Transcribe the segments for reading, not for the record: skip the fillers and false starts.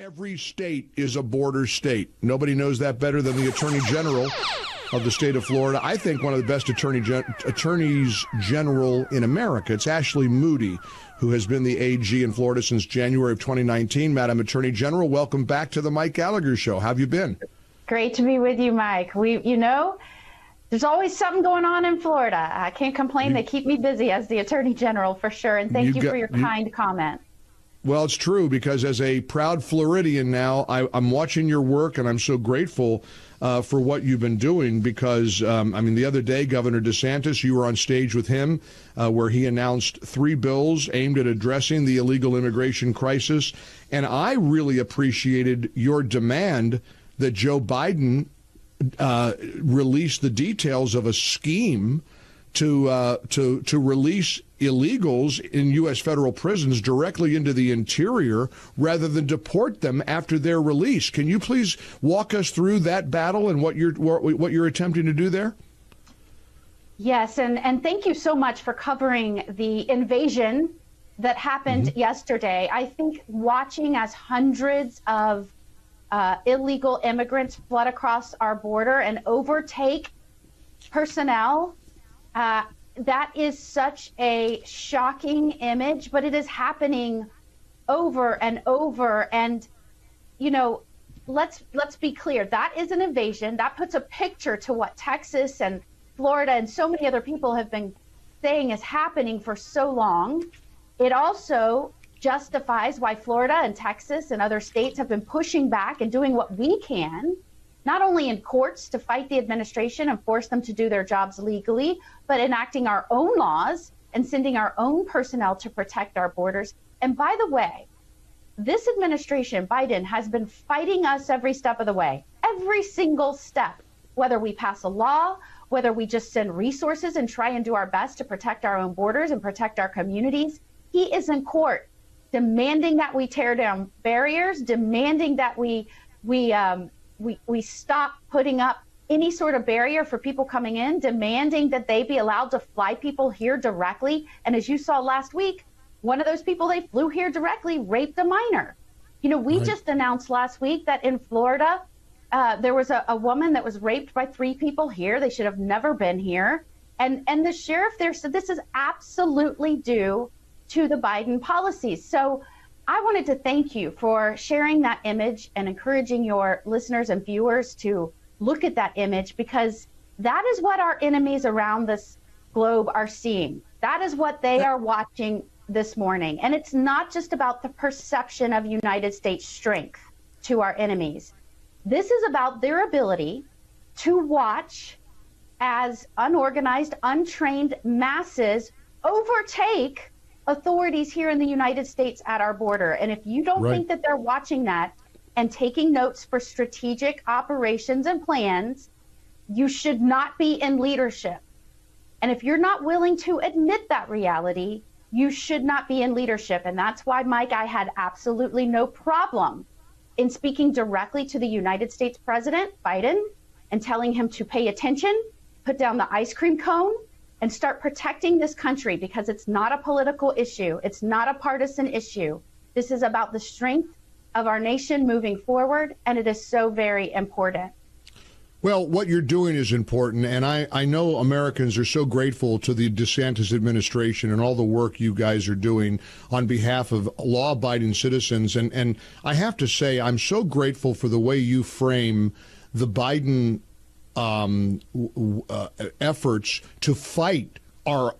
Every state is a border state. Nobody knows that better than the Attorney General of the state of Florida. I think one of the best attorneys general in America. It's Ashley Moody, who has been the AG in Florida since January of 2019. Madam Attorney General, welcome back to the Mike Gallagher Show. How have you been? Great to be with you, Mike. There's always something going on in Florida. I can't complain. They keep me busy as the Attorney General for sure. And thank you for your kind comment. Well, it's true, because as a proud Floridian now, I'm watching your work, and I'm so grateful for what you've been doing because, the other day, Governor DeSantis, you were on stage with him where he announced 3 bills aimed at addressing the illegal immigration crisis. And I really appreciated your demand that Joe Biden release the details of a scheme to release illegals in U.S. federal prisons directly into the interior rather than deport them after their release. Can you please walk us through that battle and what you're attempting to do there? Yes, and thank you so much for covering the invasion that happened yesterday. I think watching as hundreds of illegal immigrants flood across our border and overtake personnel, that is such a shocking image, but it is happening over and over. And, let's be clear. That is an invasion. That puts a picture to what Texas and Florida and so many other people have been saying is happening for so long. It also justifies why Florida and Texas and other states have been pushing back and doing what we can, not only in courts to fight the administration and force them to do their jobs legally, but enacting our own laws and sending our own personnel to protect our borders. And by the way, this administration, Biden, has been fighting us every step of the way, every single step, whether we pass a law, whether we just send resources and try and do our best to protect our own borders and protect our communities. He is in court demanding that we tear down barriers, demanding that we stop putting up any sort of barrier for people coming in, demanding that they be allowed to fly people here directly. And as you saw last week, one of those people they flew here directly raped a minor. We just announced last week that in Florida, there was a woman that was raped by 3 people here. They should have never been here. And the sheriff there said this is absolutely due to the Biden policies. So I wanted to thank you for sharing that image and encouraging your listeners and viewers to look at that image, because that is what our enemies around this globe are seeing. That is what they are watching this morning. And it's not just about the perception of United States strength to our enemies. This is about their ability to watch as unorganized, untrained masses overtake authorities here in the United States at our border. And if you don't think that they're watching that and taking notes for strategic operations and plans, you should not be in leadership. And if you're not willing to admit that reality, you should not be in leadership. And that's why, Mike, I had absolutely no problem in speaking directly to the United States President, Biden, and telling him to pay attention, put down the ice cream cone, and start protecting this country, because it's not a political issue. It's not a partisan issue. This is about the strength of our nation moving forward, and it is so very important. Well, what you're doing is important, and I know Americans are so grateful to the DeSantis administration and all the work you guys are doing on behalf of law-abiding citizens. And I have to say, I'm so grateful for the way you frame the Biden efforts to fight our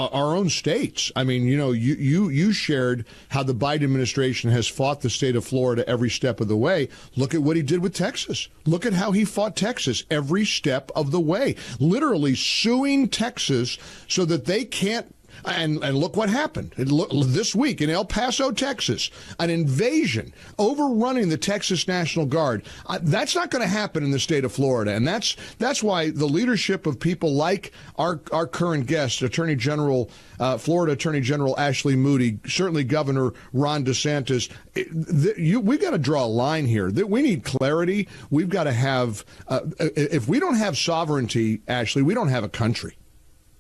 own states. I mean, you shared how the Biden administration has fought the state of Florida every step of the way. Look at what he did with Texas. Look at how he fought Texas every step of the way, literally suing Texas so that they can't. And look what happened this week in El Paso, Texas, an invasion overrunning the Texas National Guard. That's not going to happen in the state of Florida. And that's why the leadership of people like our current guest, Florida Attorney General Ashley Moody, certainly Governor Ron DeSantis, we've got to draw a line here. We need clarity. We've got to have, if we don't have sovereignty, Ashley, we don't have a country.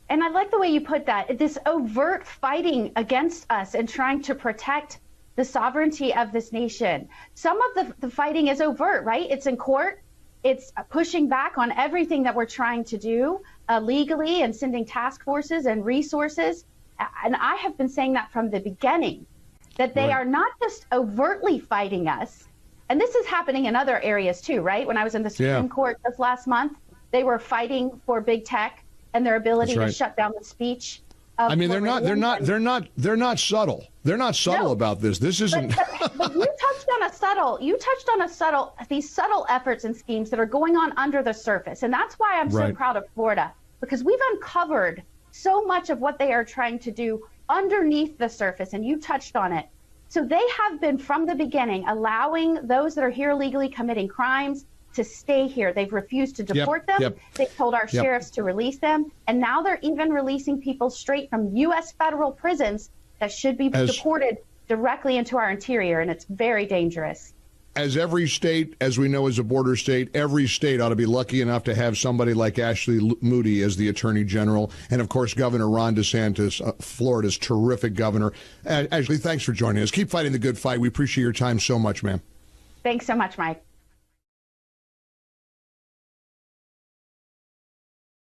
And I like the way you put that, this overt fighting against us and trying to protect the sovereignty of this nation. Some of the fighting is overt, right? It's in court. It's pushing back on everything that we're trying to do legally and sending task forces and resources. And I have been saying that from the beginning, that they are not just overtly fighting us. And this is happening in other areas too, right? When I was in the Supreme Court just last month, they were fighting for big tech and their ability to shut down the speech. I mean, they're not subtle. They're not subtle about this. This isn't. But you touched on these subtle efforts and schemes that are going on under the surface. And that's why I'm so proud of Florida, because we've uncovered so much of what they are trying to do underneath the surface. And you touched on it. So they have been from the beginning allowing those that are here illegally committing crimes to stay here. They've refused to deport them. They've told our sheriffs to release them. And now they're even releasing people straight from U.S. federal prisons that should be deported directly into our interior. And it's very dangerous. As every state, as we know, is a border state, every state ought to be lucky enough to have somebody like Ashley Moody as the Attorney General. And, of course, Governor Ron DeSantis, Florida's terrific governor. Ashley, thanks for joining us. Keep fighting the good fight. We appreciate your time so much, ma'am. Thanks so much, Mike.